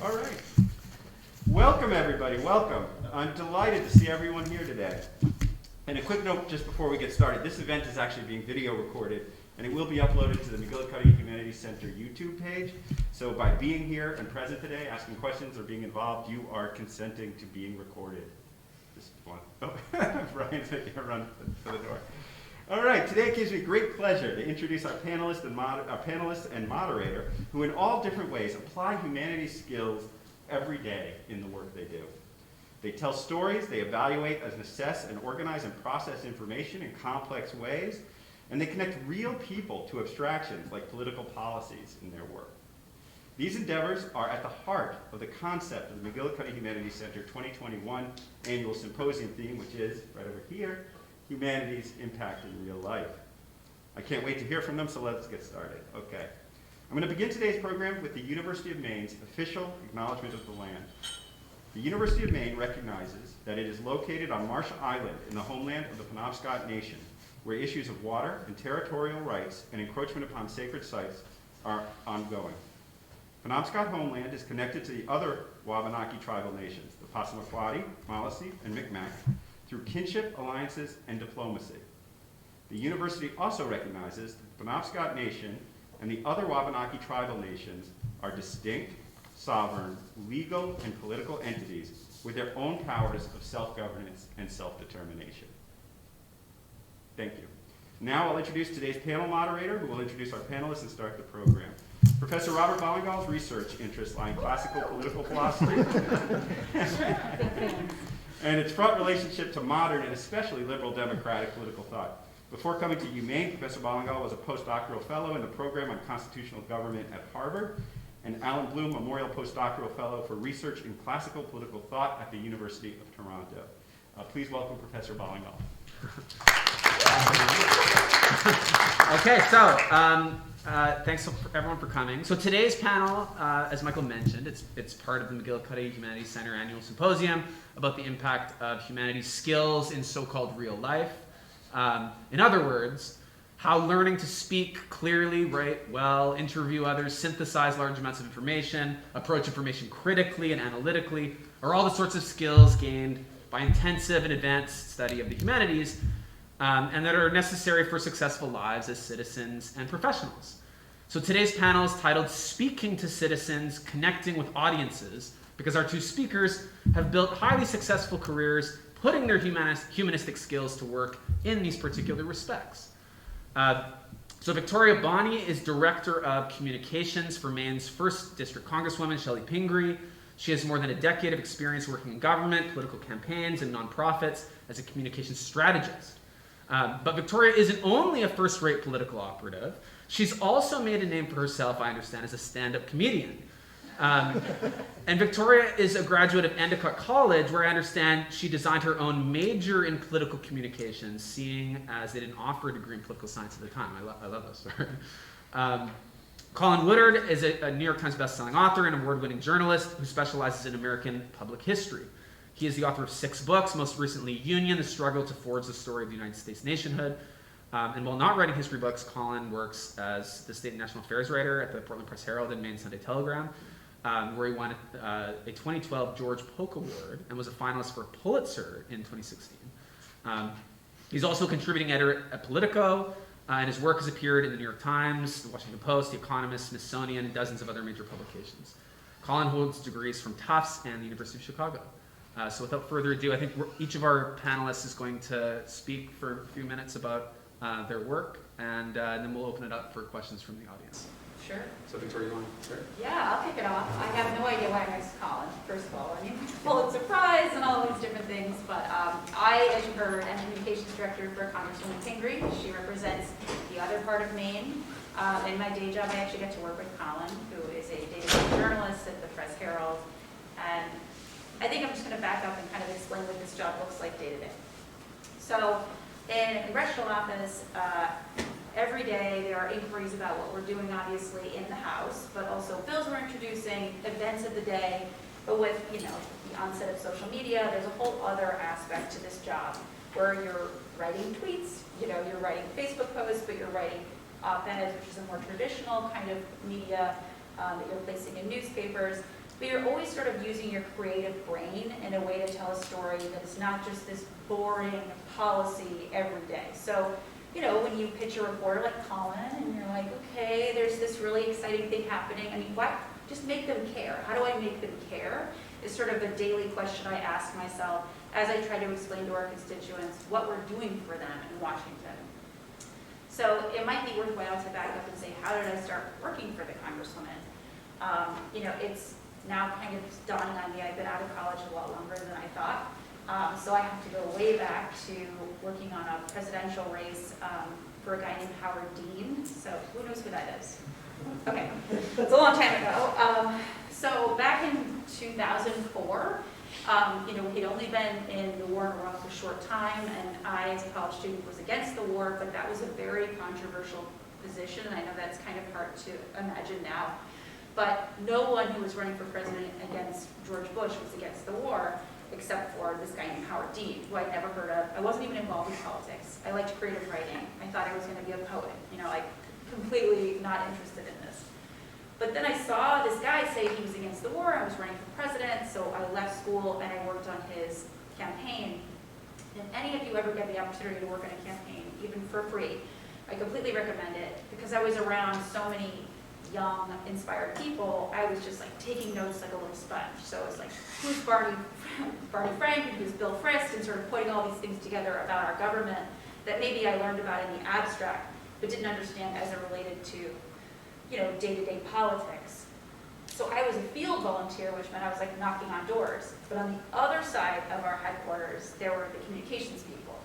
All right. Welcome, everybody. Welcome. I'm delighted to see everyone here today. And a quick note just before we get started. This event is actually being video recorded, and it will be uploaded to the McGillicuddy Humanities Center YouTube page. So by being here and present today, asking questions or being involved, you are consenting to being recorded. Just one. Oh, Brian's making a run for the door. All right, today it gives me great pleasure to introduce our panelist and moderator, who in all different ways apply humanities skills every day in the work they do. They tell stories, they evaluate, assess, and organize and process information in complex ways, and they connect real people to abstractions like political policies in their work. These endeavors are at the heart of the concept of the McGillicuddy Humanities Center 2021 Annual Symposium theme, which is, right over here, Humanities Impact in Real Life. I can't wait to hear from them, so let's get started. Okay. I'm going to begin today's program with the University of Maine's official acknowledgement of the land. The University of Maine recognizes that it is located on Marsh Island in the homeland of the Penobscot Nation, where issues of water and territorial rights and encroachment upon sacred sites are ongoing. Penobscot homeland is connected to the other Wabanaki tribal nations, the Passamaquoddy, Maliseet, and Micmac, through kinship, alliances, and diplomacy. The university also recognizes that the Penobscot Nation and the other Wabanaki tribal nations are distinct, sovereign, legal, and political entities with their own powers of self-governance and self-determination. Thank you. Now I'll introduce today's panel moderator, who will introduce our panelists and start the program. Professor Robert Ballingall's research interests lie in classical political philosophy and its fraught relationship to modern and especially liberal democratic political thought. Before coming to UMaine, Professor Ballingall was a Postdoctoral Fellow in the program on constitutional government at Harvard, and Allan Bloom Memorial Postdoctoral Fellow for research in classical political thought at the University of Toronto. Please welcome Professor Ballingall. Okay, so thanks everyone for coming. So today's panel, as Michael mentioned, it's part of the McGillicuddy Humanities Center Annual Symposium about the impact of humanities skills in so-called real life. In other words, how learning to speak clearly, write well, interview others, synthesize large amounts of information, approach information critically and analytically, are all the sorts of skills gained by intensive and advanced study of the humanities, and that are necessary for successful lives as citizens and professionals. So today's panel is titled Speaking to Citizens, Connecting with Audiences, because our two speakers have built highly successful careers putting their humanistic skills to work in these particular respects. So Victoria Bonney is Director of Communications for Maine's 1st District Congresswoman Chellie Pingree. She has more than a decade of experience working in government, political campaigns, and nonprofits as a communications strategist. But Victoria isn't only a first-rate political operative. She's also made a name for herself, I understand, as a stand-up comedian. And Victoria is a graduate of Endicott College, where I understand she designed her own major in political communications, seeing as they didn't offer a degree in political science at the time. I love that story. Colin Woodard is a New York Times bestselling author and award-winning journalist who specializes in American public history. He is the author of 6 books, most recently Union, The Struggle to Forge the Story of the United States Nationhood. And while not writing history books, Colin works as the state and national affairs writer at the Portland Press Herald and Maine Sunday Telegram, where he won a 2012 George Polk Award and was a finalist for a Pulitzer in 2016. He's also a contributing editor at Politico, and his work has appeared in the New York Times, the Washington Post, The Economist, Smithsonian, and dozens of other major publications. Colin holds degrees from Tufts and the University of Chicago. So without further ado, I think each of our panelists is going to speak for a few minutes about their work, and then we'll open it up for questions from the audience. Sure. So Victoria, you want to start? Yeah, I'll kick it off. I have no idea why I'm next to Colin, first of all. I mean, Pulitzer Prize and all these different things, but I, as you heard, am communications director for Congresswoman Pingree. She represents the other part of Maine. In my day job, I actually get to work with Colin, who is a day-to-day journalist at the Press Herald, and I think I'm just going to back up and kind of explain what this job looks like day to day. So in a congressional office, every day there are inquiries about what we're doing, obviously, in the House, but also bills we're introducing, events of the day. But with, the onset of social media, there's a whole other aspect to this job where you're writing tweets, you're writing Facebook posts, but you're writing op-eds, which is a more traditional kind of media that you're placing in newspapers. but you're always sort of using your creative brain in a way to tell a story that is not just this boring policy every day. So, you know, when you pitch a reporter like Colin, and you're like, okay, there's this really exciting thing happening. I mean, what? Just make them care. How do I make them care? Is sort of a daily question I ask myself as I try to explain to our constituents what we're doing for them in Washington. So it might be worthwhile to back up and say, how did I start working for the Congresswoman? You know, it's now kind of dawning on me. I've been out of college a lot longer than I thought. So I have to go way back to working on a presidential race for a guy named Howard Dean. So who knows who that is? Okay, it's a long time ago. So back in 2004, you know, he'd only been in the war in Iraq for a short time, and I, as a college student, was against the war, but that was a very controversial position, and I know that's kind of hard to imagine now. But no one who was running for president against George Bush was against the war, except for this guy named Howard Dean, who I'd never heard of. I wasn't even involved in politics. I liked creative writing. I thought I was going to be a poet. You know, like completely not interested in this. But then I saw this guy say he was against the war. I was running for president, so I left school and I worked on his campaign. If any of you ever get the opportunity to work on a campaign, even for free, I completely recommend it, because I was around so many young, inspired people. I was just like taking notes like a little sponge. So it was like, who's Barney Frank and who's Bill Frist, and sort of putting all these things together about our government that maybe I learned about in the abstract, but didn't understand as it related to, you know, day-to-day politics. So I was a field volunteer, which meant I was like knocking on doors. But on the other side of our headquarters, there were the communications people.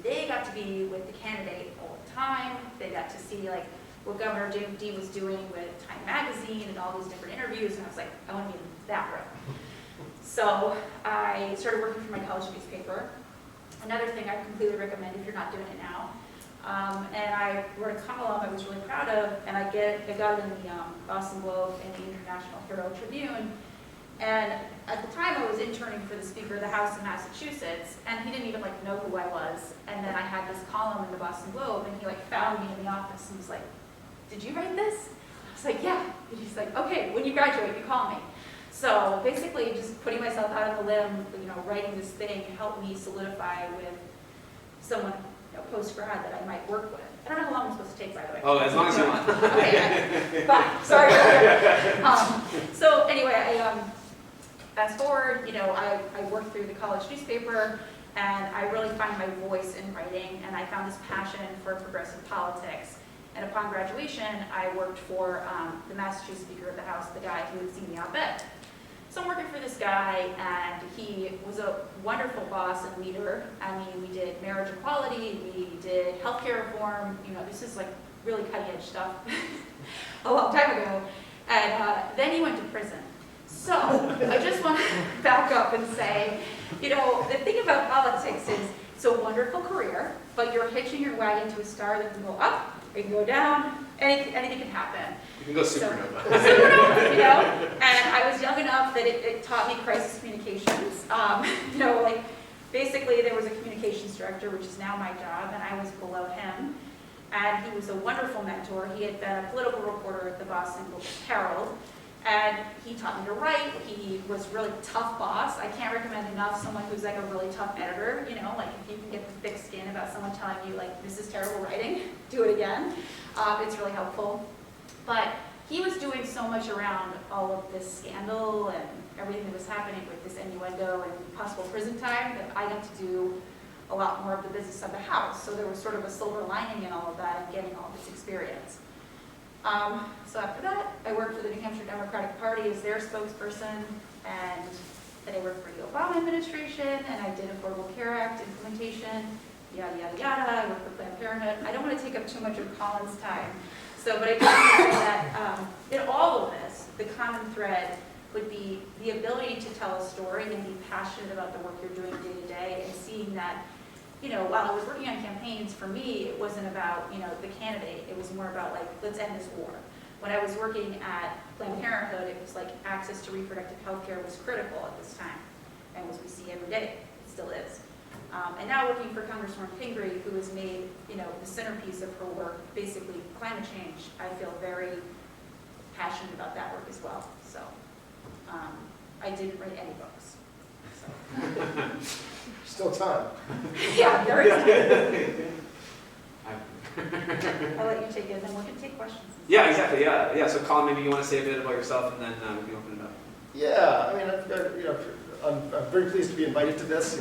They got to be with the candidate all the time. They got to see like what Governor D was doing with Time Magazine and all these different interviews, and I was like, I want to be in that room. So I started working for my college newspaper. Another thing I completely recommend if you're not doing it now. And I wrote a column I was really proud of, and I got it in the Boston Globe and the International Herald Tribune. And at the time, I was interning for the Speaker of the House in Massachusetts, and he didn't even like know who I was. And then I had this column in the Boston Globe, and he like found me in the office and was like, "Did you write this?" I was like, "Yeah." And he's like, "Okay, when you graduate, you call me." So basically, just putting myself out on the limb, you know, writing this thing helped me solidify with someone, you know, post-grad that I might work with. I don't know how long I'm supposed to take, by the way. Oh, as long as you want. Okay, fine. Sorry. So anyway, I fast forward. You know, I worked through the college newspaper, and I really find my voice in writing, and I found this passion for progressive politics. And upon graduation, I worked for the Massachusetts Speaker of the House, the guy who had seen the op-ed. So I'm working for this guy, and he was a wonderful boss and leader. I mean, we did marriage equality, we did healthcare reform. You know, this is like really cutting-edge stuff a long time ago. And then he went to prison. So I just want to back up and say, you know, the thing about politics is it's a wonderful career, but you're hitching your wagon to a star that can go up, it can go down, anything can happen. You can go supernova. Supernova, you know? And I was young enough that it taught me crisis communications. You know, like, basically there was a communications director, which is now my job, and I was below him. And he was a wonderful mentor. He had been a political reporter at the Boston Herald, and he taught me to write. He was a really tough boss. I can't recommend enough someone who's like a really tough editor, you know, like if you can get the thick skin about someone telling you like, this is terrible writing, do it again. It's really helpful. But he was doing so much around all of this scandal and everything that was happening with this innuendo and possible prison time that I got to do a lot more of the business of the House. So there was sort of a silver lining in all of that and getting all this experience. So after that, I worked for the New Hampshire Democratic Party as their spokesperson, and then I worked for the Obama administration, and I did Affordable Care Act implementation, yada, yada, yada. I worked for Planned Parenthood. I don't want to take up too much of Colin's time, but I just want to say that in all of this, the common thread would be the ability to tell a story and be passionate about the work you're doing day to day, and seeing that, you know, while I was working on campaigns, for me, it wasn't about, you know, the candidate. It was more about, like, let's end this war. When I was working at Planned Parenthood, it was like access to reproductive health care was critical at this time, and as we see every day, it still is. And now working for Congresswoman Pingree, who has made, you know, the centerpiece of her work, basically climate change, I feel very passionate about that work as well. So I didn't write any books. So. Still time. Yeah, there is time. I'll let you take it, and then we're going to take questions. Yeah, exactly. Yeah. So, Colin, maybe you want to say a bit about yourself, and then we can open it up. Yeah, I mean, I'm very pleased to be invited to this.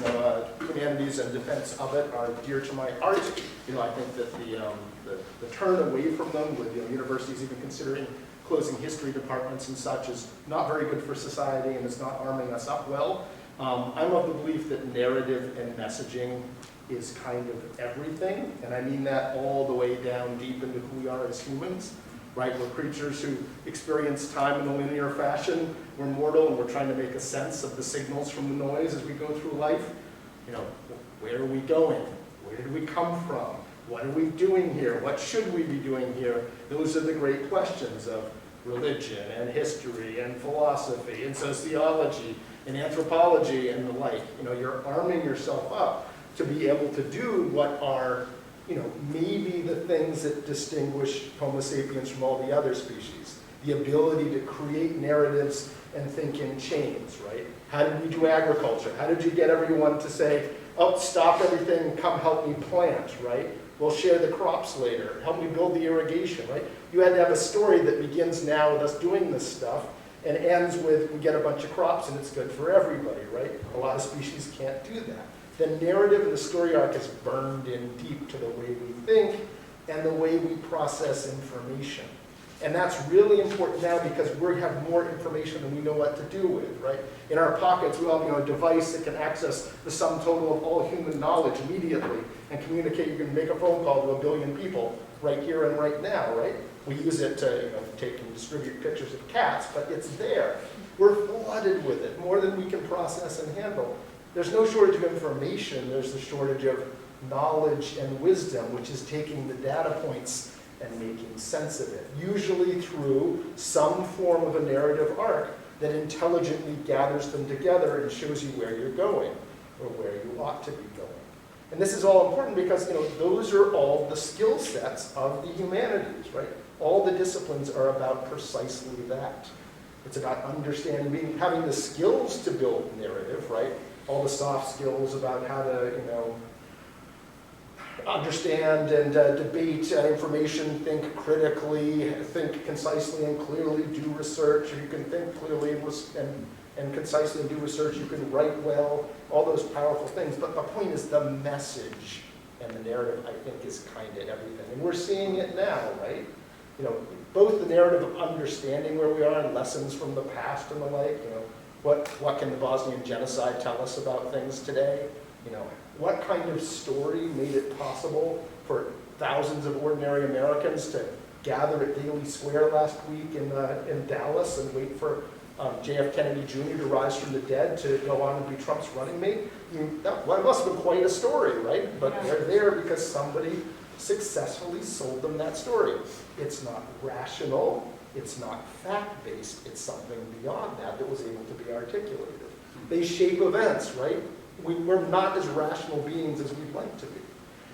Humanities and defense of it are dear to my heart. I think that the turn away from them, with universities even considering closing history departments and such, is not very good for society, and it's not arming us up well. I'm of the belief that narrative and messaging is kind of everything, and I mean that all the way down deep into who we are as humans. Right? We're creatures who experience time in a linear fashion. We're mortal, and we're trying to make a sense of the signals from the noise as we go through life. Where are we going? Where did we come from? What are we doing here? What should we be doing here? Those are the great questions of religion and history and philosophy and sociology and anthropology and the like. You're arming yourself up to be able to do what are maybe the things that distinguish Homo sapiens from all the other species. The ability to create narratives and think in chains, right? How did we do agriculture? How did you get everyone to say, oh, stop everything, come help me plant, right? We'll share the crops later. Help me build the irrigation, right? You had to have a story that begins now with us doing this stuff and ends with we get a bunch of crops and it's good for everybody, right? A lot of species can't do that. The narrative and the story arc is burned in deep to the way we think and the way we process information. And that's really important now because we have more information than we know what to do with, right? In our pockets, we all have a device that can access the sum total of all human knowledge immediately and communicate. You can make a phone call to 1 billion people right here and right now, right? We use it to take and distribute pictures of cats, but it's there. We're flooded with it, more than we can process and handle. There's no shortage of information, there's the shortage of knowledge and wisdom, which is taking the data points and making sense of it, usually through some form of a narrative arc that intelligently gathers them together and shows you where you're going or where you ought to be going. And this is all important because those are all the skill sets of the humanities, right? All the disciplines are about precisely that. It's about understanding, having the skills to build narrative, right? All the soft skills about how to, understand and debate information, think critically, think concisely and clearly, do research. If you can think clearly and concisely and do research, you can write well, all those powerful things. But the point is the message and the narrative, I think, is kind of everything. And we're seeing it now, right? Both the narrative of understanding where we are and lessons from the past and the like, what can the Bosnian genocide tell us about things today? What kind of story made it possible for thousands of ordinary Americans to gather at Daly Square last week in Dallas and wait for J.F. Kennedy Jr. to rise from the dead to go on and be Trump's running mate? That must have been quite a story, right? But they're there because somebody successfully sold them that story. It's not rational. It's not fact-based. It's something beyond that was able to be articulated. They shape events, right? We're not as rational beings as we'd like to be.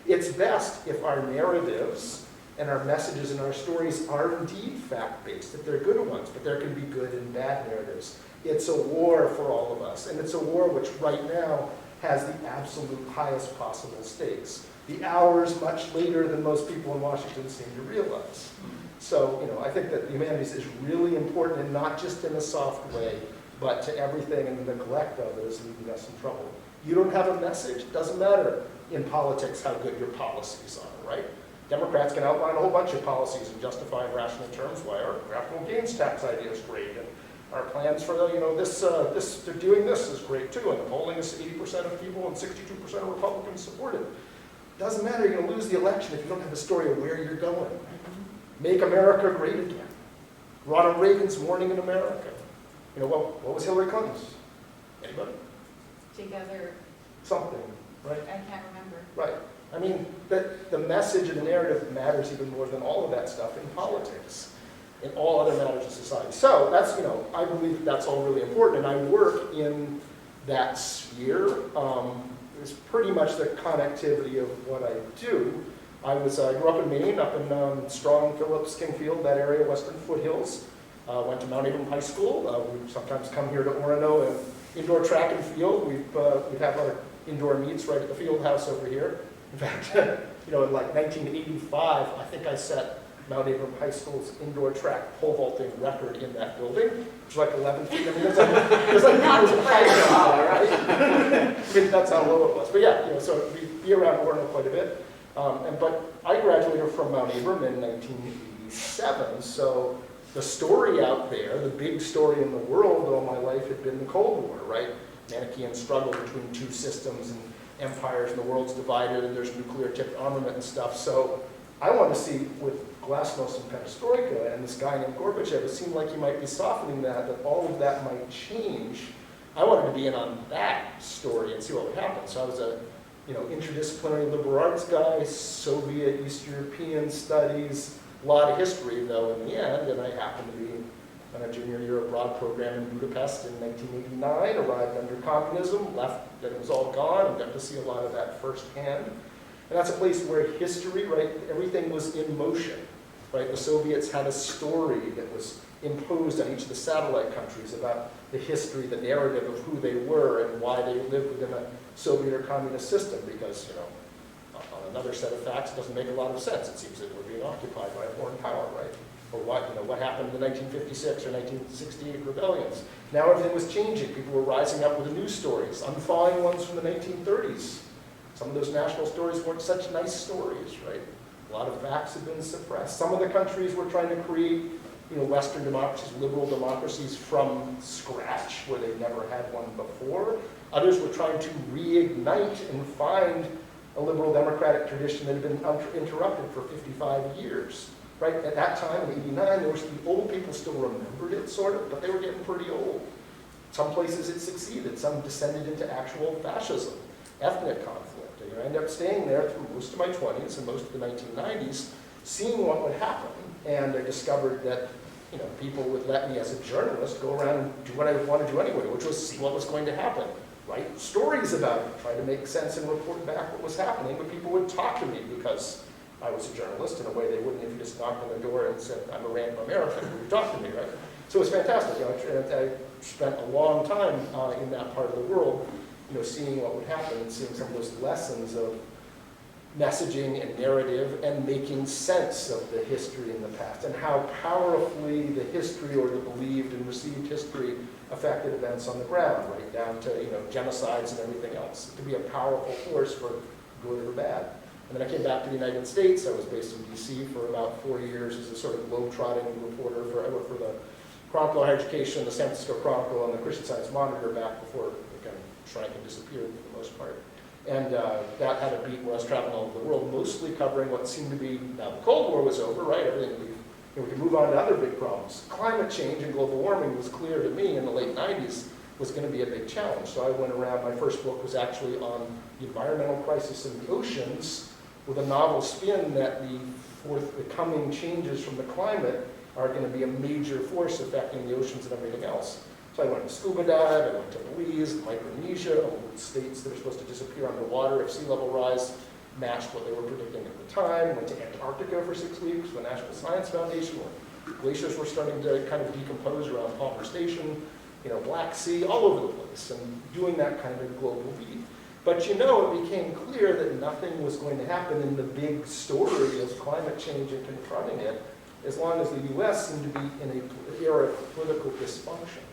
It's best if our narratives and our messages and our stories are indeed fact-based, if they're good ones, but there can be good and bad narratives. It's a war for all of us, and it's a war which right now has the absolute highest possible stakes. The hour is much later than most people in Washington seem to realize. So, I think that the humanities is really important, and not just in a soft way, but to everything, and the neglect of it is leaving us in trouble. You don't have a message, doesn't matter in politics how good your policies are, right? Democrats can outline a whole bunch of policies and justify in rational terms why our capital gains tax idea is great, and our plans for they're doing this is great too, and the polling is 80% of people and 62% of Republicans support it. Doesn't matter, you're going to lose the election if you don't have a story of where you're going. Make America great again. Ronald Reagan's Morning in America. What was Hillary Clinton's? Anybody? Together. Something, right? I can't remember. Right. I mean, the message and the narrative matters even more than all of that stuff in politics, in all other matters of society. So that's, I believe that's all really important, and I work in that sphere. It's pretty much the connectivity of what I do. I grew up in Maine, up in Strong, Phillips, Kingfield, that area, Western Foothills. Went to Mount Abram High School. We sometimes come here to Orono and indoor track and field. We have our indoor meets right at the field house over here. In fact, in like 1985, I think I set Mount Abram High School's indoor track pole vaulting record in that building, which is like 11 feet. I mean, there's like Not to brag. right? I mean, that's how low it was. But yeah, so we'd be around Orono quite a bit. But I graduated from Mount Abram in 1987, so the story out there, the big story in the world all my life had been the Cold War, right? Manichean struggle between two systems and empires, and the world's divided, and there's nuclear-tipped armament and stuff. So I wanted to see, with Glasnost and Perestroika and this guy named Gorbachev, it seemed like he might be softening that all of that might change. I wanted to be in on that story and see what would happen. So I was a interdisciplinary liberal arts guy, Soviet, East European studies, a lot of history, though, in the end, and I happened to be on a junior year abroad program in Budapest in 1989, arrived under communism, left, then it was all gone, and got to see a lot of that firsthand. And that's a place where history, right, everything was in motion, right? The Soviets had a story that was imposed on each of the satellite countries about the history, the narrative of who they were and why they lived within a Soviet or communist system, because, on another set of facts, it doesn't make a lot of sense. It seems that we're being occupied by a foreign power, right? Or what happened in the 1956 or 1968 rebellions. Now everything was changing. People were rising up with the news stories, unthawing ones from the 1930s. Some of those national stories weren't such nice stories, right? A lot of facts had been suppressed. Some of the countries were trying to create, Western democracies, liberal democracies from scratch, where they never had one before. Others were trying to reignite and find a liberal democratic tradition that had been interrupted for 55 years. Right? At that time, in '89, the old people still remembered it, sort of, but they were getting pretty old. Some places it succeeded. Some descended into actual fascism, ethnic conflict. And I ended up staying there through most of my 20s and most of the 1990s, seeing what would happen. And I discovered that people would let me, as a journalist, go around and do what I want to do anyway, which was see what was going to happen. Write stories about it, try to make sense and report back what was happening, but people would talk to me because I was a journalist in a way they wouldn't if you just knocked on the door and said, I'm a random American, would you talk to me, right? So it was fantastic. I spent a long time in that part of the world, seeing what would happen and seeing some of those lessons of messaging and narrative and making sense of the history in the past and how powerfully the history or the believed and received history affected events on the ground, right down to genocides and everything else. It could be a powerful force for good or bad. And then I came back to the United States. I was based in D.C. for about 4 years as a sort of globe-trotting reporter. I worked for the Chronicle of Higher Education, the San Francisco Chronicle, and the Christian Science Monitor back before it kind of shrank and disappeared for the most part. And that had a beat where I was traveling all over the world, mostly covering what seemed to be, now the Cold War was over, right? Everything we could move on to other big problems. Climate change and global warming was clear to me in the late 90s was going to be a big challenge. So I went around, my first book was actually on the environmental crisis in the oceans, with a novel spin that the coming changes from the climate are going to be a major force affecting the oceans and everything else. So I went to scuba dive, I went to Belize, Micronesia, all the states that are supposed to disappear underwater if sea level rise matched what they were predicting at the time. Went to Antarctica for 6 weeks with the National Science Foundation, where glaciers were starting to kind of decompose around Palmer Station, Black Sea, all over the place, and doing that kind of global beat. But it became clear that nothing was going to happen in the big story of climate change and confronting it as long as the U.S. seemed to be in an era of political dysfunction,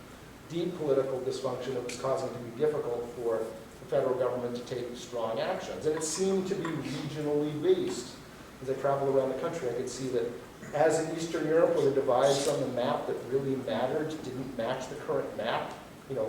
deep political dysfunction that was causing it to be difficult for the federal government to take strong actions. And it seemed to be regionally based. As I traveled around the country, I could see that as in Eastern Europe, where the divides on the map that really mattered didn't match the current map,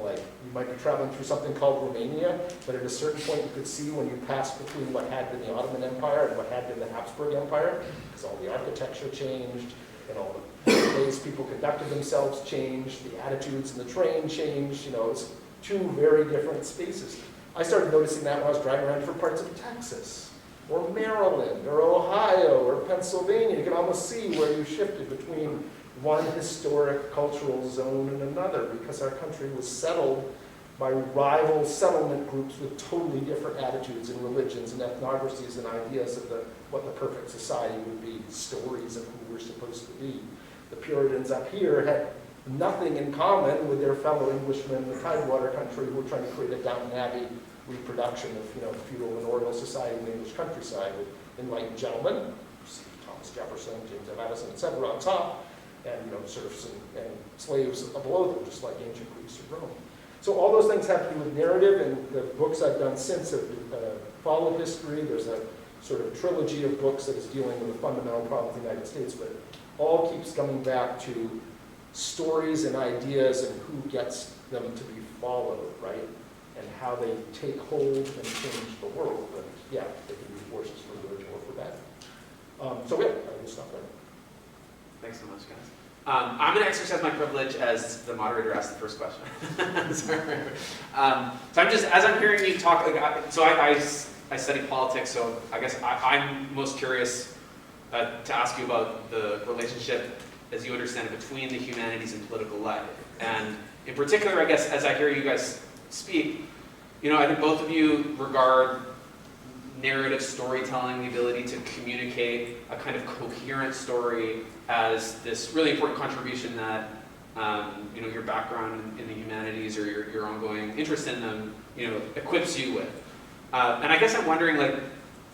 like you might be traveling through something called Romania, but at a certain point you could see when you passed between what had been the Ottoman Empire and what had been the Habsburg Empire, because all the architecture changed, and all the ways people conducted themselves changed, the attitudes in the train changed, it's two very different spaces. I started noticing that when I was driving around different parts of Texas, or Maryland, or Ohio, or Pennsylvania. You can almost see where you shifted between one historic cultural zone and another, because our country was settled by rival settlement groups with totally different attitudes and religions and ethnographies and ideas of what the perfect society would be, stories of who we're supposed to be. the Puritans up here had nothing in common with their fellow Englishmen in the Tidewater country who were trying to create a Downton Abbey reproduction of, you know, feudal manorial society in the English countryside with enlightened gentlemen, Thomas Jefferson, James Madison, etc. on top, and, you know, serfs and slaves below them, just like ancient Greece or Rome. So all those things have to do with narrative, and the books I've done since have followed history. There's a sort of trilogy of books that is dealing with the fundamental problems of the United States, but all keeps coming back to stories and ideas and who gets them to be followed, right? And how they take hold and change the world. And yeah, they can be forces for good or for bad. So yeah, I will stop there. Thanks so much, guys. I'm going to exercise my privilege as the moderator asked the first question. Sorry. So I'm just, as I'm hearing you talk, so I study politics, so I guess I'm most curious to ask you about the relationship, as you understand it, between the humanities and political life. And in particular, I guess, as I hear you guys speak, you know, I think both of you regard narrative storytelling, the ability to communicate a kind of coherent story, as this really important contribution that you know, your background in the humanities or your ongoing interest in them, you know, equips you with. And I guess I'm wondering, like,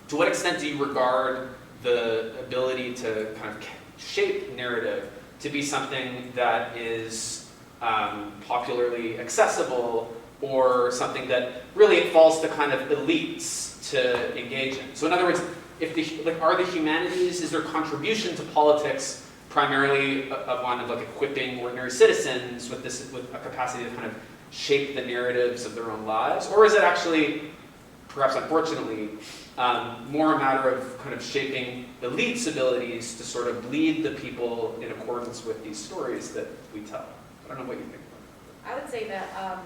to what extent do you regard the ability to kind of shape narrative to be something that is popularly accessible, or something that really it falls to kind of elites to engage in? So in other words, if are the humanities, is their contribution to politics primarily one of like equipping ordinary citizens with a capacity to kind of shape the narratives of their own lives, or is it actually, perhaps unfortunately, more a matter of kind of shaping elites' abilities to sort of lead the people in accordance with these stories that we tell? I don't know what you think about I would say that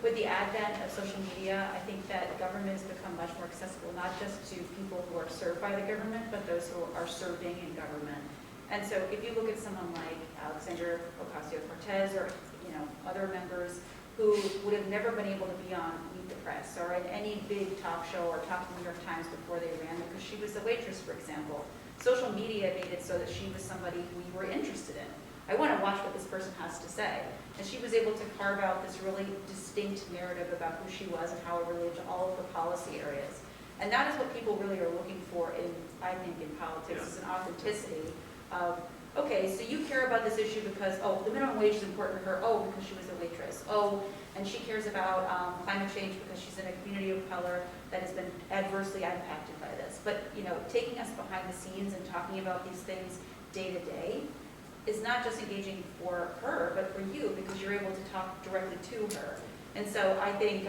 with the advent of social media, I think that government has become much more accessible, not just to people who are served by the government, but those who are serving in government. And so if you look at someone like Alexandria Ocasio-Cortez, or, you know, other members who would have never been able to be on Meet the Press or in any big talk show or talk to the New York Times before they ran, because she was a waitress, for example. Social media made it so that she was somebody who you were interested in. I want to watch what this person has to say. And she was able to carve out this really distinct narrative about who she was and how it related to all of her policy areas. And that is what people really are looking for in, I think, in politics, is an authenticity of, okay, so you care about this issue because, oh, the minimum wage is important to her, oh, because she was a waitress, oh, and she cares about climate change because she's in a community of color that has been adversely impacted by this. But, you know, taking us behind the scenes and talking about these things day to day is not just engaging for her, but for you, because you're able to talk directly to her. And so I think,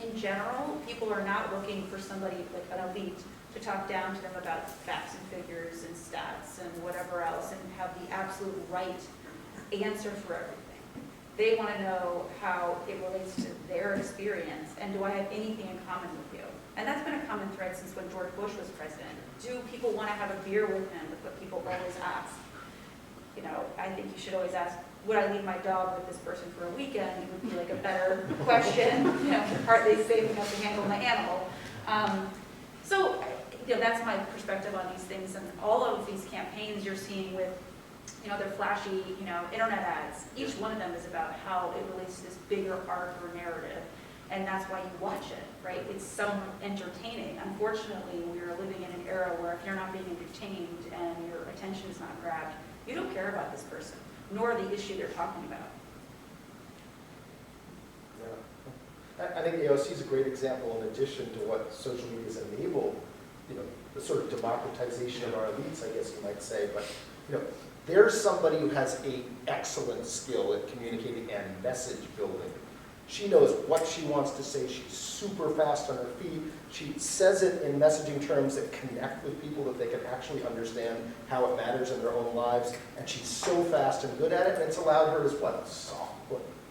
in general, people are not looking for somebody like an elite to talk down to them about facts and figures and stats and whatever else and have the absolute right answer for everything. They want to know how it relates to their experience, and do I have anything in common with you? And that's been a common thread since when George Bush was president. Do people want to have a beer with him? That's what people always ask. You know, I think you should always ask, would I leave my dog with this person for a weekend? It would be like a better question. You know, partly saving up to handle my animal. So, you know, that's my perspective on these things, and all of these campaigns you're seeing with, you know, their flashy, you know, internet ads. Each one of them is about how it relates to this bigger arc or narrative, and that's why you watch it, right? It's somewhat entertaining. Unfortunately, we are living in an era where if you're not being entertained and your attention is not grabbed, you don't care about this person, nor the issue they're talking about. Yeah. I think AOC is a great example, in addition to what social media has enabled, you know, the sort of democratization of our elites, I guess you might say. But, you know, there's somebody who has an excellent skill at communicating and message building. She knows what she wants to say. She's super fast on her feet. She says it in messaging terms that connect with people, that they can actually understand how it matters in their own lives. And she's so fast and good at it, and it's allowed her as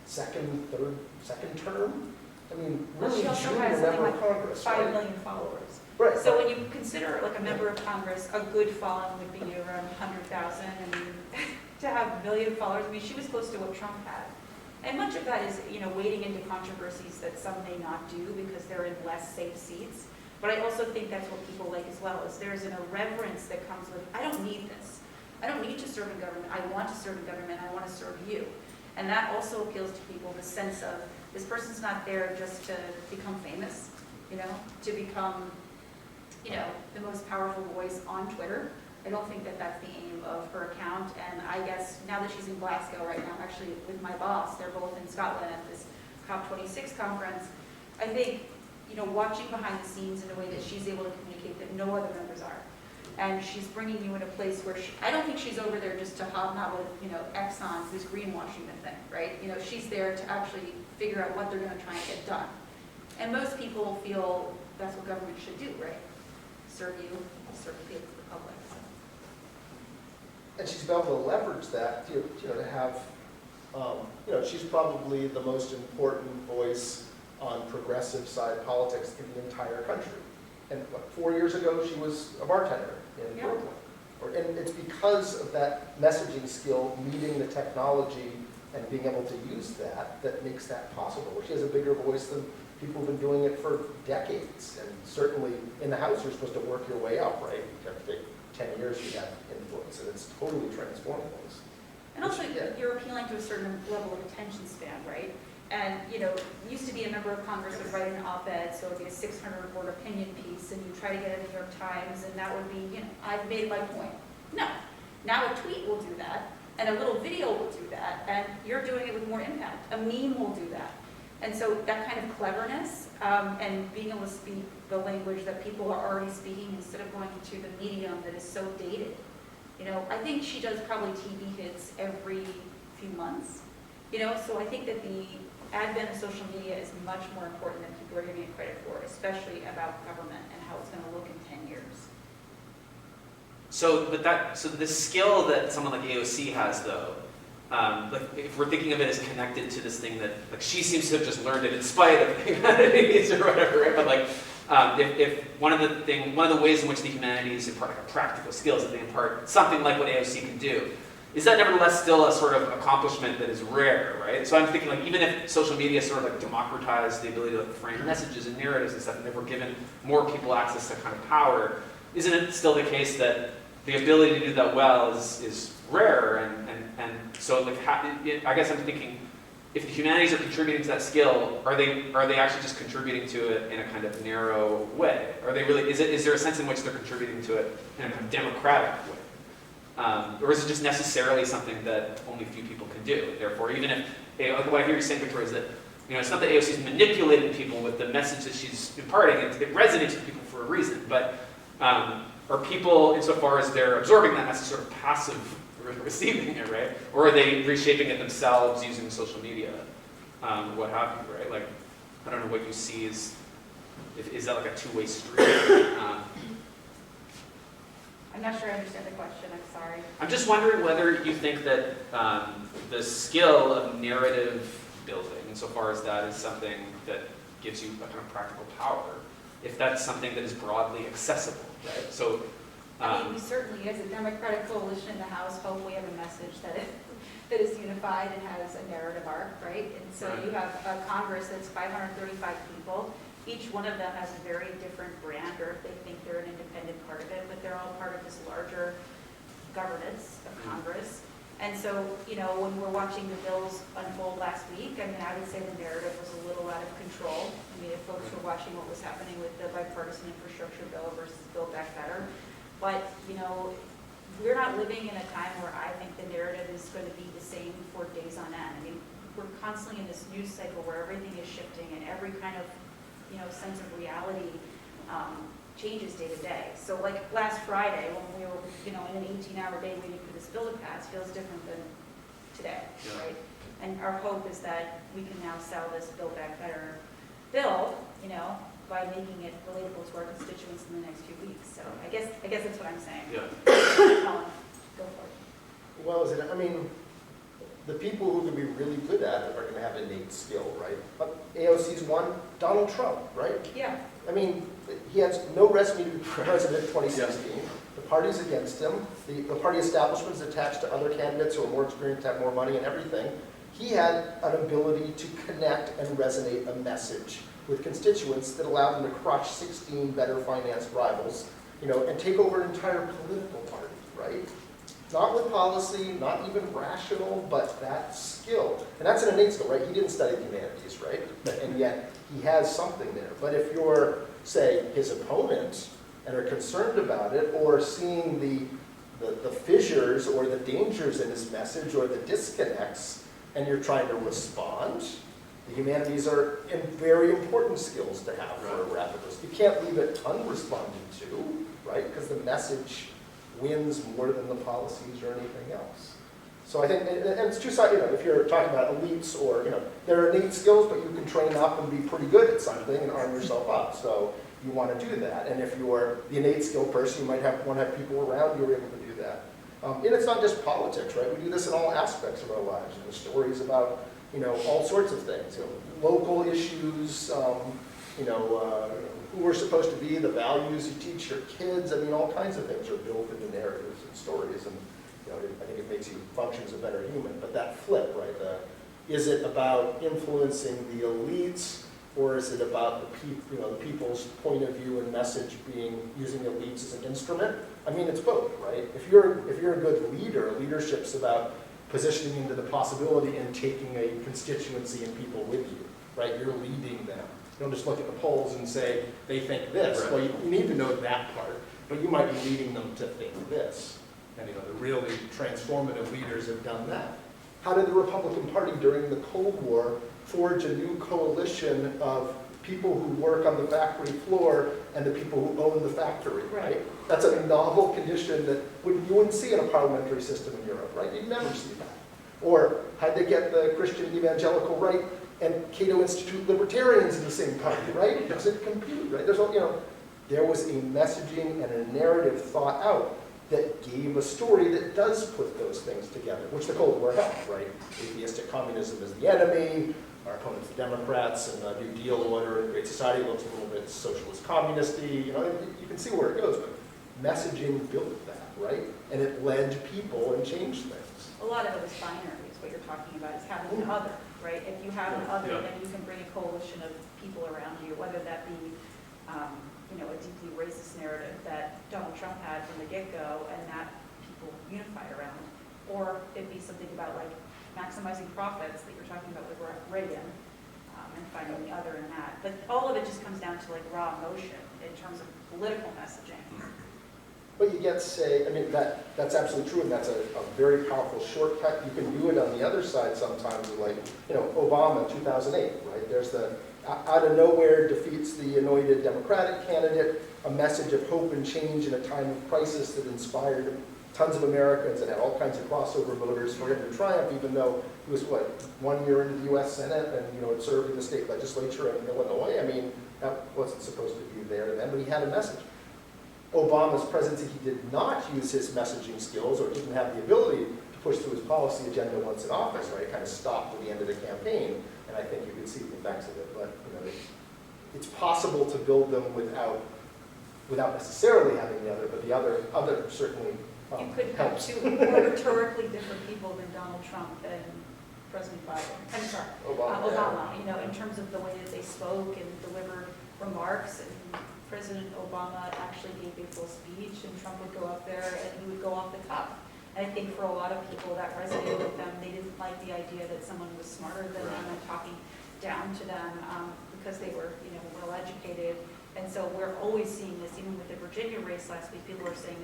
second term? I mean, really She also junior has member something of like Congress, 5 right? million followers. Right. So when you consider like a member of Congress, a good following would be around 100,000, and to have a million followers, I mean, she was close to what Trump had. And much of that is, you know, wading into controversies that some may not do because they're in less safe seats. But I also think that's what people like as well, is there's an irreverence that comes with, I don't need this. I don't need to serve in government. I want to serve in government. I want to serve you. And that also appeals to people, the sense of this person's not there just to become famous, to become, the most powerful voice on Twitter. I don't think that that's the aim of her account. And I guess now that she's in Glasgow right now, actually with my boss, they're both in Scotland at this COP26 conference. I think, watching behind the scenes in a way that she's able to communicate that no other members are. And she's bringing you in a place where I don't think she's over there just to hobnob with, Exxon, who's greenwashing the thing, right? She's there to actually figure out what they're going to try and get done. And most people feel that's what government should do, right? Serve you, serve the people, the public. So. And she's been able to leverage that, to have, she's probably the most important voice on progressive side politics in the entire country. And 4 years ago, she was a bartender in Brooklyn. And it's because of that messaging skill, meeting the technology, and being able to use that makes that possible. She has a bigger voice than people who've been doing it for decades. And certainly in the House, you're supposed to work your way up, right? You have to take 10 years to have influence, and it's totally transformed things. And also, you're appealing to a certain level of attention span, right? And, used to be a member of Congress would write an op-ed, so it would be a 600-word opinion piece, and you try to get it in the New York Times, and that would be, I've made my point. No. Now a tweet will do that, and a little video will do that, and you're doing it with more impact. A meme will do that. And so that kind of cleverness, and being able to speak the language that people are already speaking instead of going to the medium that is so dated. I think she does probably TV hits every few months. So I think that the advent of social media is much more important than people are giving it credit for, especially about government and how it's going to look in 10 years. So the skill that someone like AOC has, though, if we're thinking of it as connected to this thing that, she seems to have just learned it in spite of humanities or whatever, right? But if one of the ways in which the humanities impart practical skills that they impart, something like what AOC can do, is that nevertheless still a sort of accomplishment that is rare, right? So I'm thinking even if social media sort of democratized the ability to frame messages and narratives and stuff, and if we're given more people access to kind of power, isn't it still the case that the ability to do that well is rare? And so I guess I'm thinking, if the humanities are contributing to that skill, are they actually just contributing to it in a kind of narrow way? Are they really? Is there a sense in which they're contributing to it in a kind of democratic way? Or is it just necessarily something that only few people can do? Therefore, even if, what I hear you saying, Victoria, is that it's not that AOC is manipulating people with the message that she's imparting. It resonates with people for a reason. But are people, insofar as they're absorbing that message, sort of passive receiving it, right? Or are they reshaping it themselves using social media, what have you, right? I don't know what you see is that like a two-way street? I'm not sure I understand the question. I'm sorry. I'm just wondering whether you think that the skill of narrative building, insofar as that is something that gives you a kind of practical power, if that's something that is broadly accessible, right? So, we certainly, as a Democratic coalition in the House, hope we have a message that is unified and has a narrative arc, right? And so you have a Congress that's 535 people. Each one of them has a very different brand, or if they think they're an independent part of it, but they're all part of this larger governance of Congress. And so, when we're watching the bills unfold last week, I would say the narrative was a little out of control. If folks were watching what was happening with the bipartisan infrastructure bill versus Build Back Better. But, we're not living in a time where I think the narrative is going to be the same for days on end. We're constantly in this news cycle where everything is shifting and every kind of sense of reality changes day to day. So like last Friday when we were, in an 18-hour day waiting for this bill to pass feels different than today, right? And our hope is that we can now sell this Build Back Better bill, by making it relatable to our constituents in the next few weeks. So I guess that's what I'm saying. Yeah. Go for it. Well, the people who can be really good at it are going to have innate skill, right? But AOC's one, Donald Trump, right? Yeah. He has no resume to be president in 2016. Yeah. The party's against him. The party establishment is attached to other candidates who are more experienced, have more money and everything. He had an ability to connect and resonate a message with constituents that allowed him to crush 16 better financed rivals, and take over an entire political party, right? Not with policy, not even rational, but that skill. And that's an innate skill, right? He didn't study the humanities, right? And yet he has something there. But if you're, say, his opponent and are concerned about it, or seeing the fissures or the dangers in his message or the disconnects, and you're trying to respond, the humanities are very important skills to have for a rapid response. You can't leave it unresponded to, right? Because the message wins more than the policies or anything else. So I think, and it's two-sided, if you're talking about elites or, there are innate skills, but you can train up and be pretty good at something and arm yourself up. So you want to do that. And if you're the innate skill person, you might want to have people around you who are able to do that. And it's not just politics, right? We do this in all aspects of our lives. Stories about, all sorts of things, local issues, who we're supposed to be, the values you teach your kids. I mean, all kinds of things are built into narratives and stories, and I think it makes you function as a better human. But that flip, right? Is it about influencing the elites, or is it about the people's point of view and message using the elites as an instrument? I mean, it's both, right? If you're a good leader, leadership's about positioning into the possibility and taking a constituency and people with you, right? You're leading them. You don't just look at the polls and say, they think this. Right. Well, you need to know that part, but you might be leading them to think this. And the really transformative leaders have done that. How did the Republican Party during the Cold War forge a new coalition of people who work on the factory floor and the people who own the factory, right? That's a novel condition that you wouldn't see in a parliamentary system in Europe, right? You'd never see that. Or how'd they get the Christian evangelical right and Cato Institute libertarians in the same party, right? Does it compute, right? There was a messaging and a narrative thought out that gave a story that does put those things together, which the Cold War helped, right? Atheistic communism is the enemy, our opponents, the Democrats, and the New Deal order and Great Society looks a little bit socialist communisty, you can see where it goes, but messaging built that, right? And it led people and changed things. A lot of it was binaries. What you're talking about is having an other, right? If you have an other, then you can bring a coalition of people around you, whether that be a deeply racist narrative that Donald Trump had from the get-go and that people unify around, or it be something about like maximizing profits that you're talking about with Reagan and finding the other in that. But all of it just comes down to like raw emotion in terms of political messaging. But you get, that's absolutely true, and that's a very powerful shortcut. You can do it on the other side sometimes, like, Obama in 2008, right? There's out of nowhere defeats the anointed Democratic candidate, a message of hope and change in a time of crisis that inspired tons of Americans and had all kinds of crossover voters for him to triumph, even though he was, 1 year into the U.S. Senate and, had served in the state legislature in Illinois. I mean, that wasn't supposed to be there then, but he had a message. Obama's presidency, he did not use his messaging skills or didn't have the ability to push through his policy agenda once in office, right? It kind of stopped at the end of the campaign, and I think you could see the effects of it. But it's possible to build them without necessarily having the other, but the other certainly you could have helps. two more rhetorically different people than Donald Trump and President Biden. I'm sorry, Obama. In terms of the way that they spoke and delivered remarks. And President Obama actually gave a full speech, and Trump would go up there and he would go off the cuff. And I think for a lot of people that resonated with them. They didn't like the idea that someone was smarter than them and talking down to them because they were, well educated. And so we're always seeing this, even with the Virginia race last week. People are saying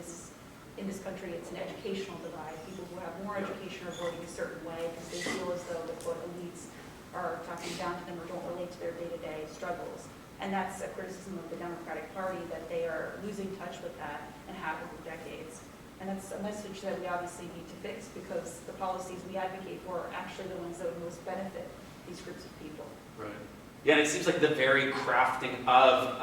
in this country, it's an educational divide. People who have more education are voting a certain way because they feel as though the quote elites are talking down to them or don't relate to their day-to-day struggles. And that's a criticism of the Democratic Party, that they are losing touch with that and have over decades. And that's a message that we obviously need to fix because the policies we advocate for are actually the ones that would most benefit these groups of people. Right. Yeah, and it seems like the very crafting of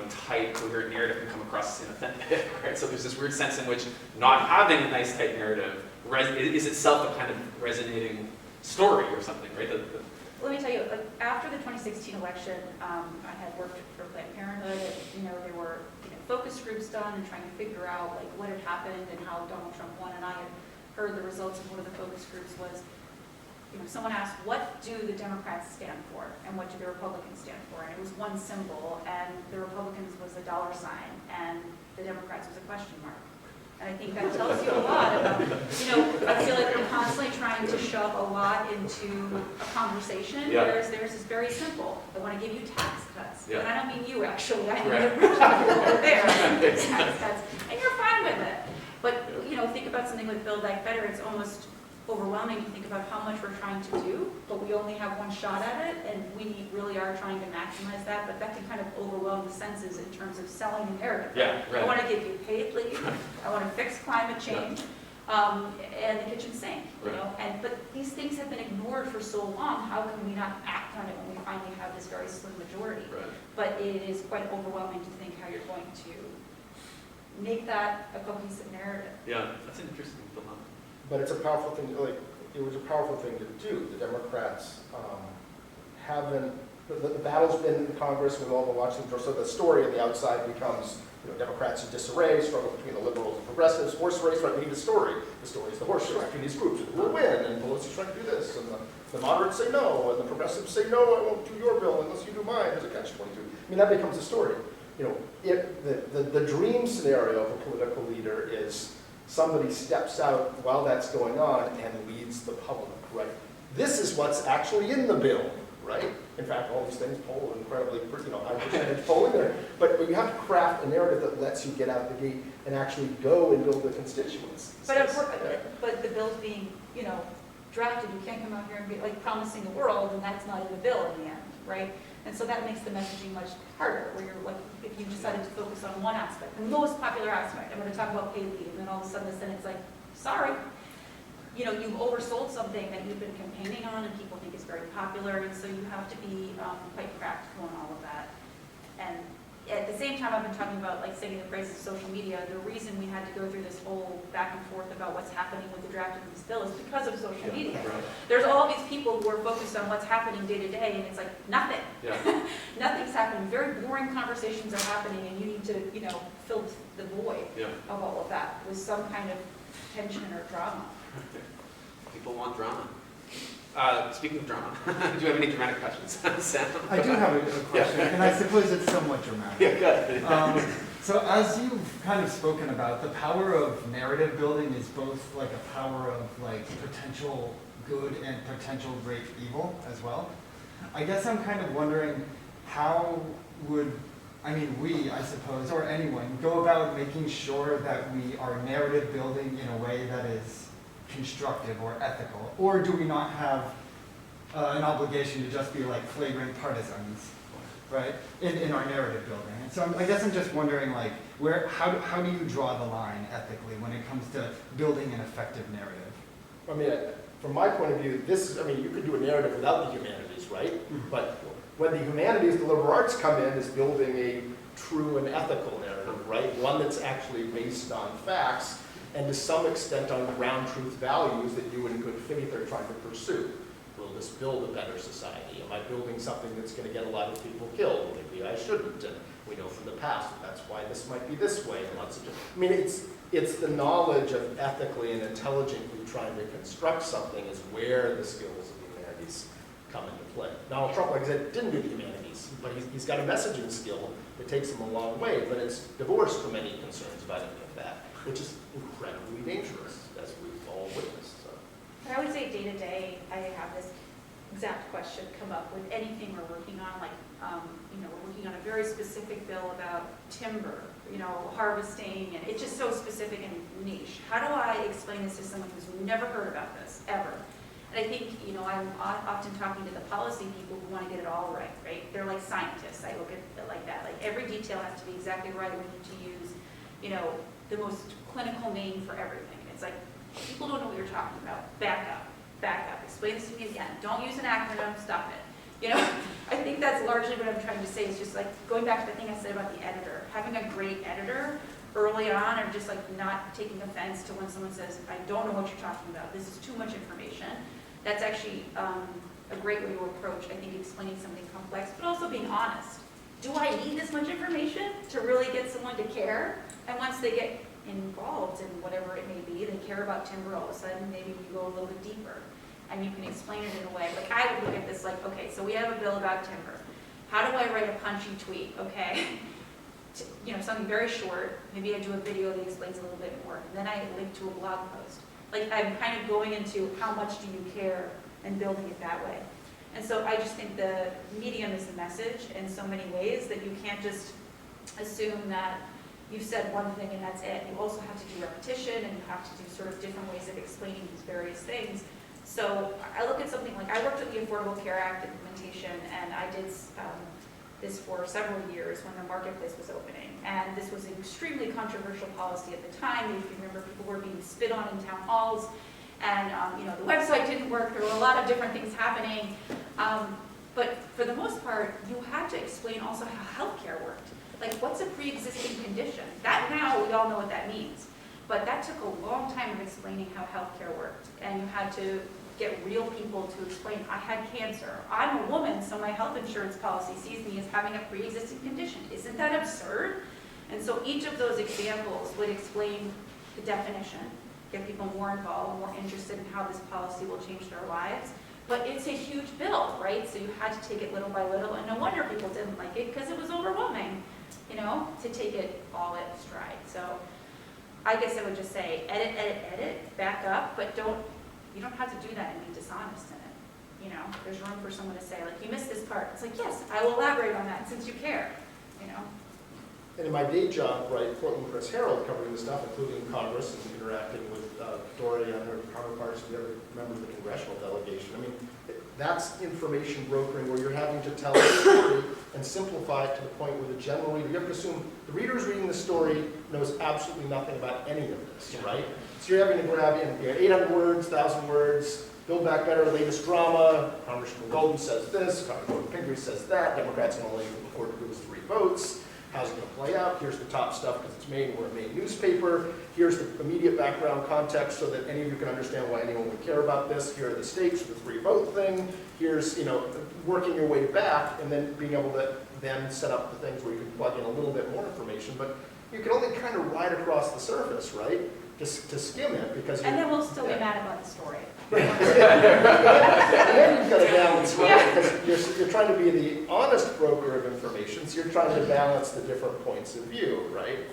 tight, coherent narrative can come across as inauthentic, right? So there's this weird sense in which not having a nice, tight narrative is itself a kind of resonating story or something, right? Let me tell you, after the 2016 election, I had worked for Planned Parenthood, and there were focus groups done and trying to figure out what had happened and how Donald Trump won. And I had heard the results of one of the focus groups was, someone asked, what do the Democrats stand for and what do the Republicans stand for? And it was one symbol, and the Republicans was a $, and the Democrats was a question mark. And I think that tells you a lot about, I feel like we're constantly trying to shove a lot into a conversation, whereas theirs is very simple. I want to give you tax cuts. And I don't mean you, actually. I mean the rich people over there. Tax cuts. And you're fine with it. But, think about something like Build Back Better. It's almost overwhelming to think about how much we're trying to do, but we only have one shot at it, and we really are trying to maximize that, but that can kind of overwhelm the senses in terms of selling the narrative. I want to give you paid leave, I want to fix climate change, and the kitchen sink, but these things have been ignored for so long, how can we not act on it when we finally have this very slim majority? But it is quite overwhelming to think how you're going to make that a cohesive narrative. Yeah, that's an interesting dilemma. But it's a powerful thing, it was a powerful thing to do. The Democrats haven't, the battle's been in Congress, we've all been watching, so the story on the outside becomes, Democrats in disarray, struggle between the liberals and progressives, horse race, right? We need a story. The story is the horse race between these groups. Who will win? And Pelosi's trying to do this, and the moderates say no, and the progressives say no, I won't do your bill unless you do mine. There's a catch-22. I mean, that becomes a story. The dream scenario of a political leader is somebody steps out while that's going on and leads the public, right? This is what's actually in the bill, right? In fact, all these things poll incredibly, high percentage polling there. But you have to craft a narrative that lets you get out the gate and actually go and build the constituents. But the bill's being, drafted. You can't come out here and be like promising the world, and that's not in the bill in the end, right? And so that makes the messaging much harder, where you're like, if you decided to focus on one aspect, the most popular aspect, I'm going to talk about paid leave, and then all of a sudden it's like, sorry, you've oversold something that you've been campaigning on and people think is very popular, and so you have to be quite practical in all of that. And at the same time, I've been talking about singing the praises of social media. The reason we had to go through this whole back and forth about what's happening with the draft of this bill is because of social media. There's all these people who are focused on what's happening day to day, and it's like nothing. Nothing's happening. Very boring conversations are happening, and you need to, fill the void of all of that with some kind of tension or drama. People want drama. Speaking of drama, do you have any dramatic questions? Sam? I do have a question, and I suppose it's somewhat dramatic. Good. So as you've kind of spoken about, the power of narrative building is both like a power of potential good and potential great evil as well. I guess I'm kind of wondering how would, we, I suppose, or anyone, go about making sure that we are narrative building in a way that is constructive or ethical, or do we not have an obligation to just be flagrant partisans, right, in our narrative building? And so I guess I'm just wondering, how do you draw the line ethically when it comes to building an effective narrative? From my point of view, you could do a narrative without the humanities, right? Mm-hmm. But when the humanities, the liberal arts come in, is building a true and ethical narrative, right? One that's actually based on facts, and to some extent on ground truth values that you in good faith are trying to pursue. Will this build a better society? Am I building something that's going to get a lot of people killed? Maybe I shouldn't. And we know from the past that that's why this might be this way. And lots of it's the knowledge of ethically and intelligently trying to construct something is where the skills of the humanities come into play. Donald Trump, like I said, didn't do the humanities, but he's got a messaging skill that takes him a long way, but it's divorced from any concerns about any of that, which is incredibly dangerous, as we've all witnessed. So. I would say day to day, I have this exact question come up with anything we're working on. We're working on a very specific bill about timber, harvesting, and it's just so specific and niche. How do I explain this to someone who's never heard about this, ever? And I think, I'm often talking to the policy people who want to get it all right? They're like scientists. I look at it like that. Every detail has to be exactly right. We need to use, the most clinical name for everything. It's like, people don't know what you're talking about. Back up. Explain this to me again. Don't use an acronym. Stop it. I think that's largely what I'm trying to say. Is just going back to the thing I said about the editor. Having a great editor early on, or just not taking offense to when someone says, I don't know what you're talking about. This is too much information. That's actually a great way to approach, I think, explaining something complex, but also being honest. Do I need this much information to really get someone to care? And once they get involved in whatever it may be, they care about timber, all of a sudden maybe you go a little bit deeper and you can explain it in a way. I would look at this okay, so we have a bill about timber. How do I write a punchy tweet? Okay, something very short. Maybe I do a video that explains a little bit more. And then I link to a blog post. Like, I'm kind of going into how much do you care and building it that way. And so I just think the medium is the message in so many ways that you can't just assume that you've said one thing and that's it. You also have to do repetition, and you have to do sort of different ways of explaining these various things. So I look at something like, I worked at the Affordable Care Act implementation, and I did this for several years when the marketplace was opening. And this was an extremely controversial policy at the time. If you remember, people were being spit on in town halls, and the website didn't work. There were a lot of different things happening. But for the most part, you had to explain also how healthcare worked. Like, what's a pre-existing condition? That now, we all know what that means. But that took a long time of explaining how healthcare worked. And you had to get real people to explain, I had cancer. I'm a woman, so my health insurance policy sees me as having a pre-existing condition. Isn't that absurd? And so each of those examples would explain the definition, get people more involved, more interested in how this policy will change their lives. But it's a huge bill, right? So you had to take it little by little, and no wonder people didn't like it, because it was overwhelming, to take it all at stride. So I guess I would just say, edit, back up, but you don't have to do that and be dishonest in it. There's room for someone to say, like, you missed this part. It's like, yes, I will elaborate on that since you care, And in my day job, right, Portland Press Herald, covering this stuff, including Congress and interacting with Dory and her counterparts, the other members of the congressional delegation. I mean, that's information brokering where you're having to tell a story and simplify it to the point where the general reader, you have to assume the reader who's reading the story knows absolutely nothing about any of this, right? So you're having to grab in 800 words, 1,000 words, Build Back Better, latest drama, Congresswoman Golden says this, Congresswoman Pingree says that, Democrats can only afford to lose 3 votes. How's it going to play out? Here's the top stuff because it's Maine, we're a Maine newspaper. Here's the immediate background context so that any of you can understand why anyone would care about this. Here are the stakes for the 3-vote thing. Here's, working your way back and then being able to then set up the things where you can plug in a little bit more information. But you can only kind of ride across the surface, right? Just to skim it because And then we'll still be mad about the story. And then you've got to balance, right? Because you're trying to be the honest broker of information, so you're trying to balance the different points of view, right?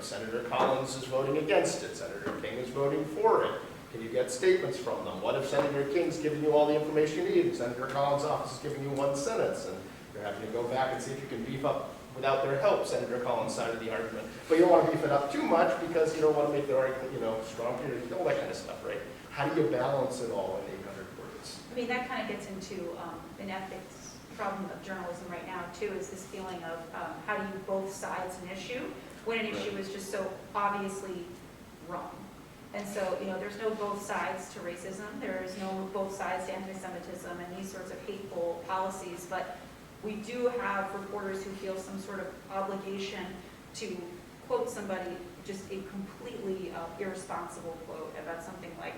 Senator Collins is voting against it. Senator King is voting for it. Can you get statements from them? What if Senator King's giving you all the information you need and Senator Collins' office is giving you 1 sentence and you're having to go back and see if you can beef up, without their help, Senator Collins' side of the argument. But you don't want to beef it up too much because you don't want to make the argument, strong, all that kind of stuff, right? How do you balance it all in 800 words? I mean, that kind of gets into an ethics problem of journalism right now, too, is this feeling of how do you both sides an issue when an issue is just so obviously wrong. And so, there's no both sides to racism. There is no both sides to anti-Semitism and these sorts of hateful policies. But we do have reporters who feel some sort of obligation to quote somebody, just a completely irresponsible quote about something like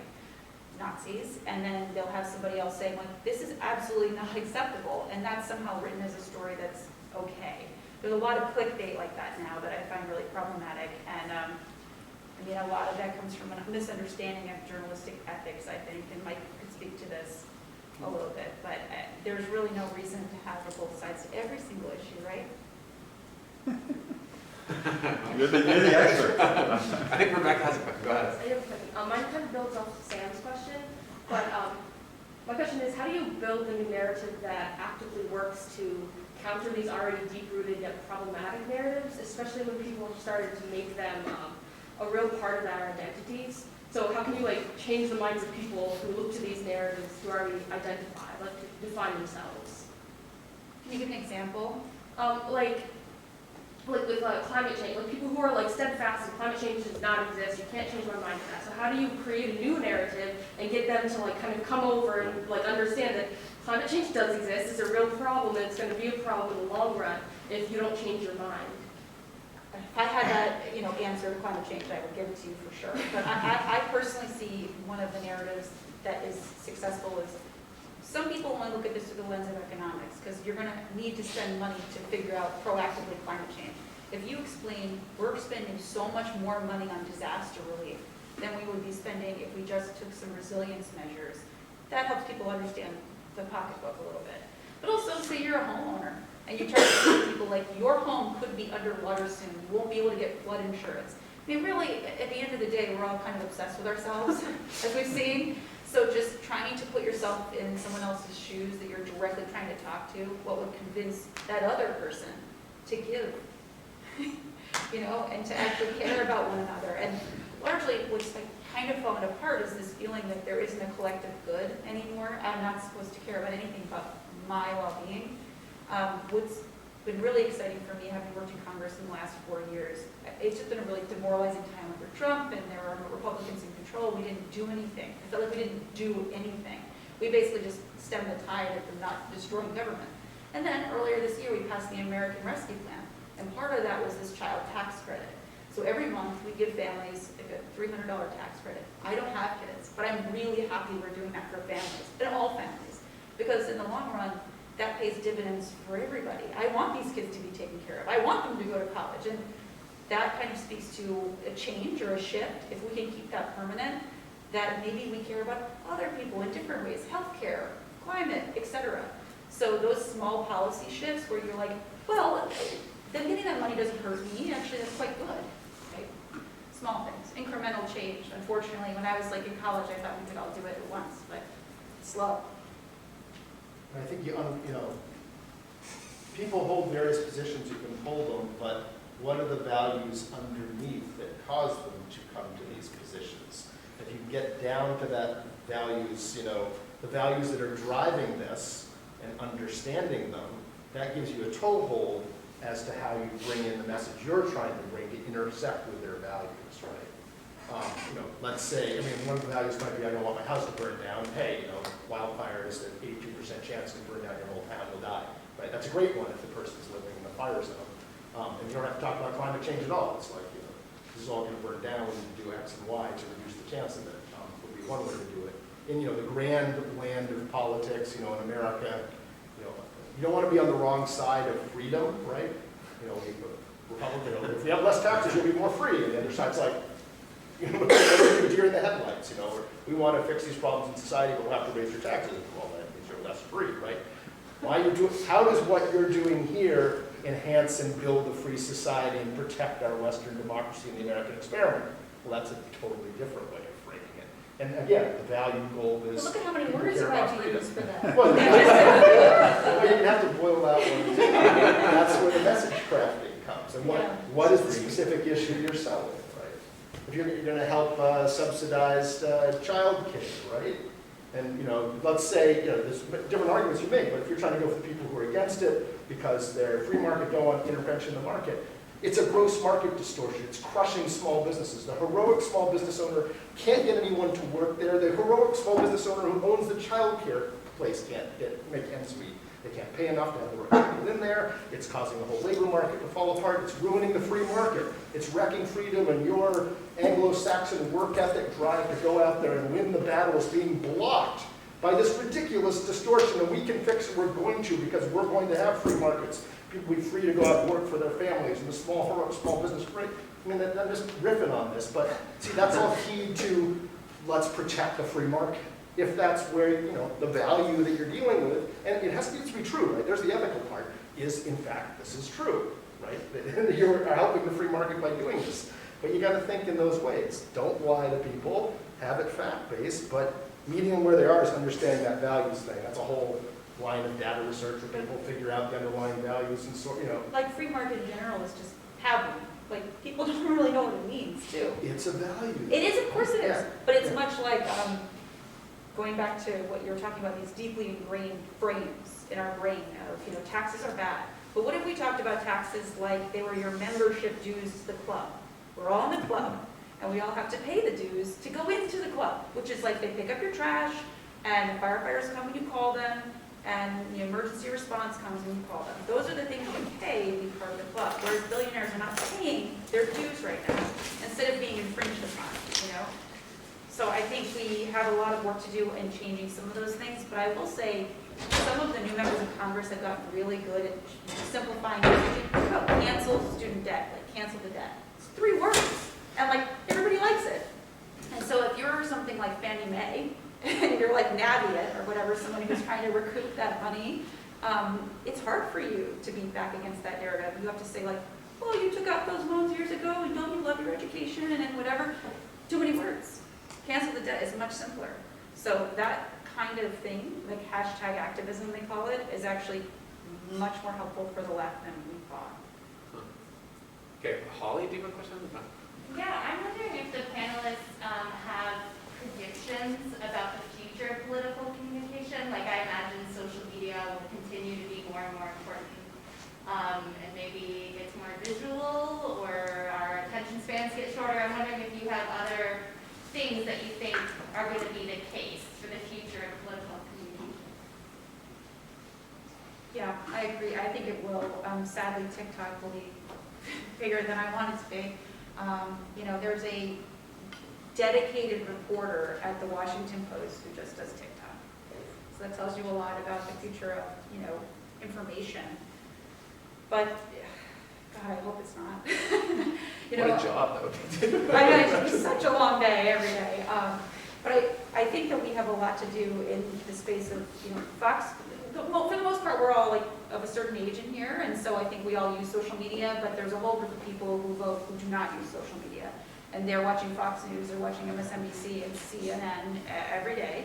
Nazis, and then they'll have somebody else saying, like, this is absolutely not acceptable, and that's somehow written as a story that's okay. There's a lot of clickbait like that now that I find really problematic, and a lot of that comes from a misunderstanding of journalistic ethics, I think, and Mike could speak to this a little bit, but there's really no reason to have both sides to every single issue, right? You're the expert. I think Rebecca has a question. Go ahead. I have a question. Mine kind of builds off Sam's question, but my question is, how do you build a new narrative that actively works to counter these already deep-rooted yet problematic narratives, especially when people have started to make them a real part of our identities? So how can you change the minds of people who look to these narratives who already identify, to define themselves? Can you give an example? With climate change, people who are steadfast and climate change does not exist, you can't change my mind to that. So how do you create a new narrative and get them to kind of come over and understand that climate change does exist, it's a real problem, and it's going to be a problem in the long run if you don't change your mind? If I had that, answer to climate change, I would give it to you for sure. But I personally see one of the narratives that is successful is some people want to look at this through the lens of economics because you're going to need to spend money to figure out proactively climate change. If you explain we're spending so much more money on disaster relief than we would be spending if we just took some resilience measures, that helps people understand the pocketbook a little bit. But also, say you're a homeowner And you try to say to people like, your home could be underwater soon, you won't be able to get flood insurance. I mean, really, at the end of the day, we're all kind of obsessed with ourselves, as we've seen. So just trying to put yourself in someone else's shoes that you're directly trying to talk to, what would convince that other person to give, you know, and to actually care about one another. And largely what's like kind of fallen apart is this feeling that there isn't a collective good anymore. I'm not supposed to care about anything but my well-being. What's been really exciting for me, having worked in Congress in the last 4 years, it's just been a really demoralizing time under Trump, and there were Republicans in control. We didn't do anything. I felt like we didn't do anything. We basically just stemmed the tide of them not destroying government. And then earlier this year, we passed the American Rescue Plan, and part of that was this child tax credit. So every month, we give families a $300 tax credit. I don't have kids, but I'm really happy we're doing that for families, and all families, because in the long run, that pays dividends for everybody. I want these kids to be taken care of. I want them to go to college. And that kind of speaks to a change or a shift. If we can keep that permanent, that maybe we care about other people in different ways, healthcare, climate, etc. So those small policy shifts where you're like, well, then getting that money doesn't hurt me. Actually, that's quite good. Right? Small things, incremental change. Unfortunately, when I was like in college, I thought we could all do it at once, but it's slow. I think people hold various positions, you can hold them, but what are the values underneath that cause them to come to these positions? If you get down to that values, the values that are driving this and understanding them, that gives you a toehold as to how you bring in the message you're trying to bring to intersect with their values, right? Let's say, one of the values might be, I don't want my house to burn down. Hey, wildfires, an 82% chance to burn down your whole town, you'll die, right? That's a great one if the person's living in a fire zone. And you don't have to talk about climate change at all. It's like, this is all going to burn down. We need to do X and Y to reduce the chance of it. Would be one way to do it. In, the grand land of politics, in America, you don't want to be on the wrong side of freedom, right? Republican, if you have less taxes, you'll be more free. And the other side's like, deer in the headlights, or we want to fix these problems in society, but we'll have to raise your taxes. Well, that means you're less free, right? How does what you're doing here enhance and build a free society and protect our Western democracy and the American experiment? Well, that's a totally different way of framing it. And again, the value goal is... Well, look at how many words you had to use for that. Well, you have to boil that one down. That's where the message crafting comes. And what is the specific issue you're selling? If you're going to help subsidized child care, right? And let's say there's different arguments you make, but if you're trying to go for the people who are against it because they're free market, don't want intervention in the market, it's a gross market distortion. It's crushing small businesses. The heroic small business owner can't get anyone to work there. The heroic small business owner who owns the child care place can't make ends meet. They can't pay enough to have the right people in there. It's causing the whole labor market to fall apart. It's ruining the free market. It's wrecking freedom, and your Anglo-Saxon work ethic drive to go out there and win the battle is being blocked by this ridiculous distortion. And we can fix it. We're going to, because we're going to have free markets. People will be free to go out and work for their families, and the small business. Right? I'm just riffing on this, but see, that's all key to let's protect the free market. If that's where, the value that you're dealing with, and it has to be true, right? There's the ethical part, is in fact, this is true, right? You're helping the free market by doing this. But you got to think in those ways. Don't lie to people, have it fact-based, but meeting them where they are is understanding that values thing. That's a whole line of data research where people figure out the underlying values and Like free market in general is just having. Like, people don't really know what it means, too. It's a value. It is, of course it is. Yeah. But it's much like... going back to what you were talking about, these deeply ingrained frames in our brain of, taxes are bad. But what if we talked about taxes like they were your membership dues to the club? We're all in the club, and we all have to pay the dues to go into the club, which is like they pick up your trash, and the firefighters come when you call them, and the emergency response comes when you call them. Those are the things you pay to be part of the club, whereas billionaires are not paying their dues right now, instead of being infringed upon, So I think we have a lot of work to do in changing some of those things, but I will say some of the new members of Congress have gotten really good at simplifying messaging. Cancel student debt, cancel the debt. It's 3 words, and everybody likes it. And so if you're something like Fannie Mae, and you're like Navient or whatever, someone who's trying to recoup that money, it's hard for you to beat back against that narrative. You have to say like, well, you took out those loans years ago and don't you love your education and whatever. Too many words. Cancel the debt is much simpler. So that kind of thing, like hashtag activism they call it, is actually much more helpful for the left than we thought. Okay, Holly, do you have a question? Yeah, I'm wondering if the panelists have predictions about the future of political communication. Like I imagine social media will continue to be more and more important. And maybe it's more visual or our attention spans get shorter. I'm wondering if you have other things that you think are going to be the case for the future of political communication. Yeah, I agree. I think it will. Sadly, TikTok will be bigger than I want it to be. You know, there's a dedicated reporter at the Washington Post who just does TikTok. So that tells you a lot about the future of, you know, information. But, God, I hope it's not. You know, What a job that would be. I know, it's just such a long day every day. But I think that we have a lot to do in the space of, you know, Fox. Well, for the most part, we're all like of a certain age in here, and so I think we all use social media, but there's a whole group of people who vote who do not use social media. And they're watching Fox News, they're watching MSNBC and CNN every day,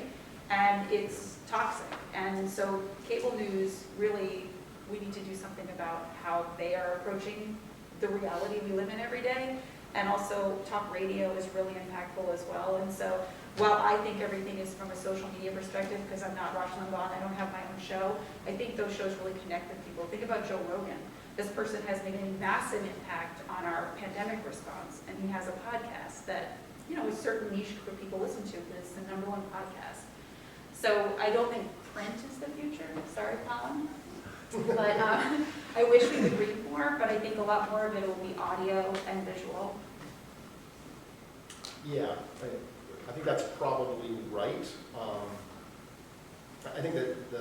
and it's toxic. And so cable news, really, we need to do something about how they are approaching the reality we live in every day. And also talk radio is really impactful as well. And so while I think everything is from a social media perspective, because I'm not Rush Limbaugh, I don't have my own show, I think those shows really connect with people. Think about Joe Rogan. This person has made a massive impact on our pandemic response, and he has a podcast that, you know, a certain niche group of people listen to, but it's the #1 podcast. So I don't think print is the future. Sorry, Colin. But I wish we would read more, but I think a lot more of it will be audio and visual. Yeah, I think that's probably right. I think that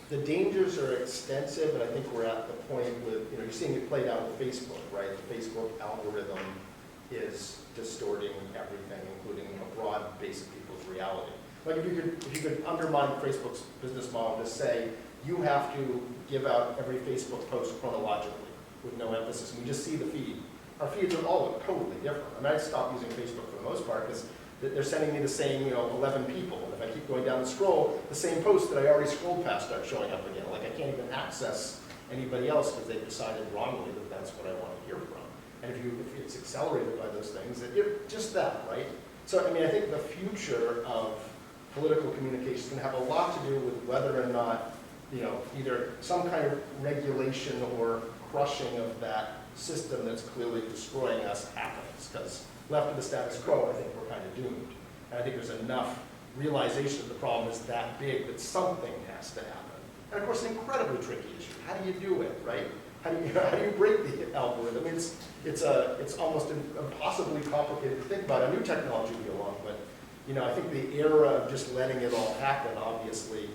the dangers are extensive, and I think we're at the point with, you know, you're seeing it played out with Facebook, right? The Facebook algorithm is distorting everything, including a broad base of people's reality. Like if you could undermine Facebook's business model to say, you have to give out every Facebook post chronologically with no emphasis, and we just see the feed. Our feeds are all totally different. I mean, I stopped using Facebook for the most part because they're sending me the same, you know, 11 people. And if I keep going down the scroll, the same posts that I already scrolled past start showing up again. Like I can't even access anybody else because they've decided wrongly that that's what I want to hear from. And if it's accelerated by those things, just that, right? So, I mean, I think the future of political communication is going to have a lot to do with whether or not, you know, either some kind of regulation or crushing of that system that's clearly destroying us happens. Because left to the status quo, I think we're kind of doomed. And I think there's enough realization that the problem is that big that something has to happen. And of course, an incredibly tricky issue. How do you do it, right? How do you break the algorithm? It's almost impossibly complicated to think about. A new technology will be along, but you know, I think the era of just letting it all happen, obviously,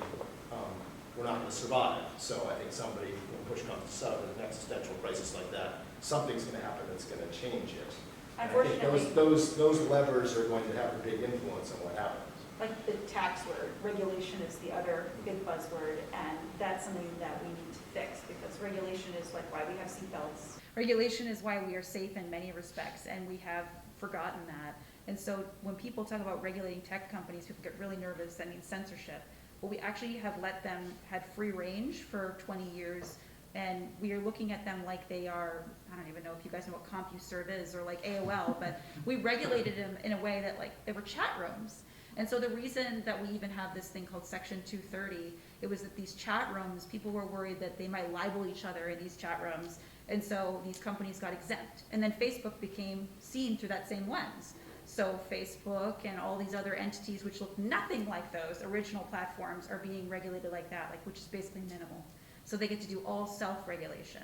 we're not going to survive. So I think somebody, when push comes to shove, in an existential crisis like that, something's going to happen that's going to change it. And I think those levers are going to have a big influence on what happens. Like the tax word, regulation is the other big buzzword, and that's something that we need to fix, because regulation is like why we have seatbelts. Regulation is why we are safe in many respects, and we have forgotten that. And so when people talk about regulating tech companies, people get really nervous. That means censorship. But we actually have let them had free range for 20 years, and we are looking at them like they are, I don't even know if you guys know what CompuServe is, or like AOL, but we regulated them in a way that like they were chat rooms. And so the reason that we even have this thing called Section 230, it was that these chat rooms, people were worried that they might libel each other in these chat rooms, and so these companies got exempt. And then Facebook became seen through that same lens. So Facebook and all these other entities which look nothing like those original platforms are being regulated like that, like which is basically minimal. So they get to do all self-regulation.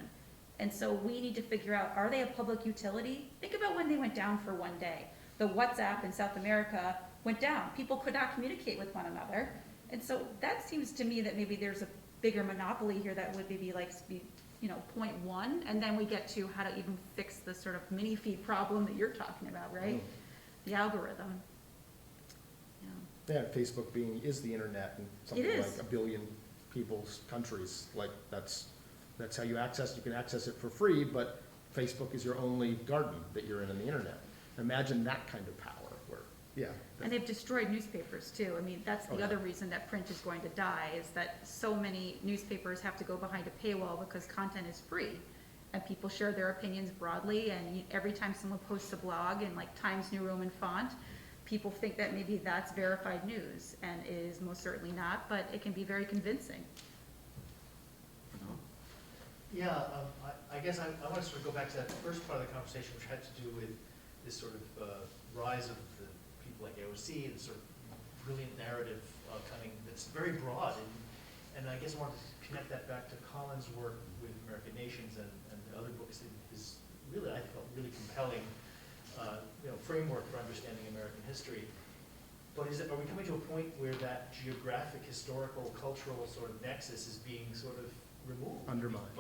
And so we need to figure out, are they a public utility? Think about when they went down for one day. The WhatsApp in South America went down. People could not communicate with one another. And so that seems to me that maybe there's a bigger monopoly here that would be like, you know, 0.1, and then we get to how to even fix the sort of mini feed problem that you're talking about, right? The algorithm. Yeah, Facebook is the internet, and something It is. like 1 billion people's countries. Like that's how you can access it for free, but Facebook is your only garden that you're in the internet. Imagine that kind of power where, yeah. And they've destroyed newspapers too. I mean, that's the other reason that print is going to die, is that so many newspapers have to go behind a paywall because content is free. And people share their opinions broadly, and every time someone posts a blog in like Times New Roman font, people think that maybe that's verified news, and it is most certainly not, but it can be very convincing. Yeah, I guess I want to sort of go back to that first part of the conversation, which had to do with this sort of rise of the people like AOC and sort of brilliant narrative coming that's very broad. And I guess I wanted to connect that back to Colin's work with American Nations and the other books that is really, I felt, really compelling framework for understanding American history. But are we coming to a point where that geographic, historical, cultural sort of nexus is being sort of removed? Undermined.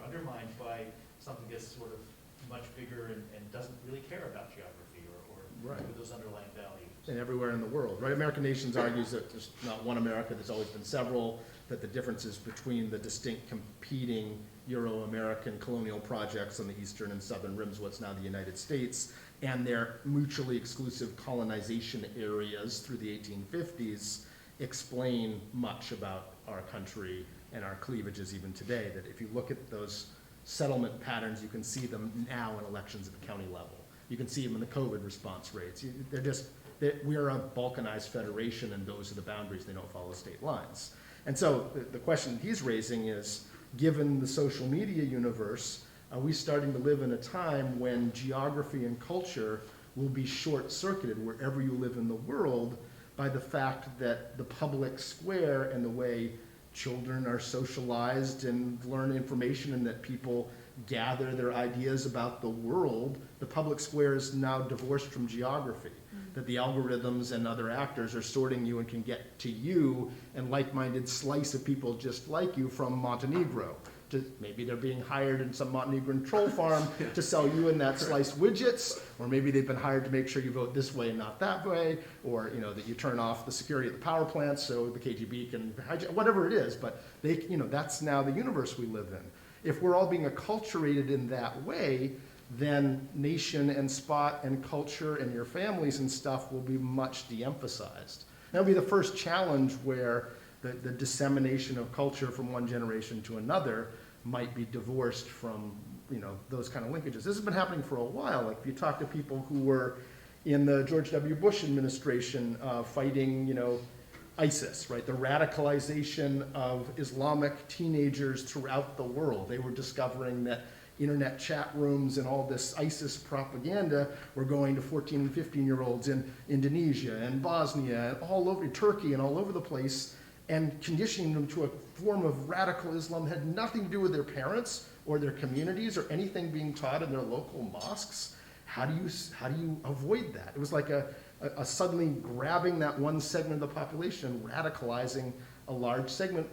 Undermined by something that's sort of much bigger and doesn't really care about geography or Right. those underlying values. And everywhere in the world, right? American Nations argues that there's not one America, there's always been several, that the differences between the distinct competing Euro-American colonial projects on the eastern and southern rims, what's now the United States, and their mutually exclusive colonization areas through the 1850s explain much about our country and our cleavages even today. That if you look at those settlement patterns, you can see them now in elections at the county level. You can see them in the COVID response rates. We're a balkanized federation, and those are the boundaries. They don't follow state lines. And so the question he's raising is, given the social media universe, are we starting to live in a time when geography and culture will be short-circuited wherever you live in the world by the fact that the public square and the way children are socialized and learn information and that people gather their ideas about the world, the public square is now divorced from geography. That the algorithms and other actors are sorting you and can get to you and like-minded slice of people just like you from Montenegro. Maybe they're being hired in some Montenegrin troll farm to sell you in that sliced widgets, or maybe they've been hired to make sure you vote this way and not that way, or that you turn off the security at the power plants so the KGB can hijack, whatever it is. But that's now the universe we live in. If we're all being acculturated in that way, then nation and spot and culture and your families and stuff will be much de-emphasized. That'll be the first challenge where the dissemination of culture from one generation to another might be divorced from those kind of linkages. This has been happening for a while. Like if you talk to people who were in the George W. Bush administration fighting ISIS, right? The radicalization of Islamic teenagers throughout the world. They were discovering that internet chat rooms and all this ISIS propaganda were going to 14 and 15-year-olds in Indonesia and Bosnia and all over Turkey and all over the place, and conditioning them to a form of radical Islam that had nothing to do with their parents or their communities or anything being taught in their local mosques. How do you avoid that? It was like a suddenly grabbing that one segment of the population and radicalizing a large segment,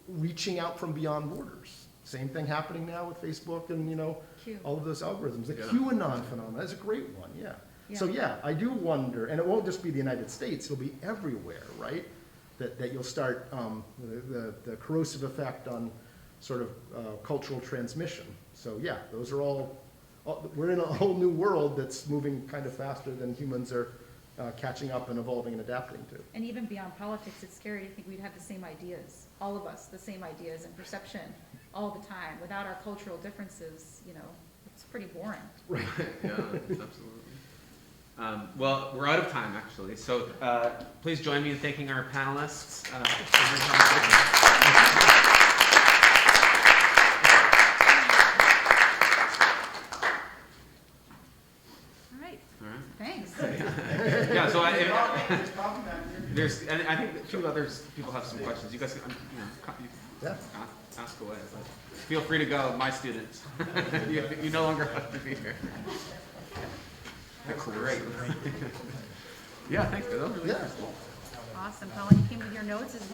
reaching out from beyond borders. Same thing happening now with Facebook and all of those algorithms. The QAnon phenomenon is a great one, yeah. So yeah, I do wonder, and it won't just be the United States, it'll be everywhere, right? That you'll start the corrosive effect on sort of cultural transmission. So yeah, those are all, we're in a whole new world that's moving kind of faster than humans are catching up and evolving and adapting to. And even beyond politics, it's scary to think we'd have the same ideas, all of us, the same ideas and perception all the time. Without our cultural differences, it's pretty boring. Right. Yeah, absolutely. Well, we're out of time, actually. So please join me in thanking our panelists. For their conversation. All right. All right. Thanks. Yeah. So and I think a few others people have some questions. You guys, ask away. But feel free to go, my students. you no longer have to be here. That's great. Yeah, thanks. That was really interesting. Awesome. Colin, you came with your notes as well.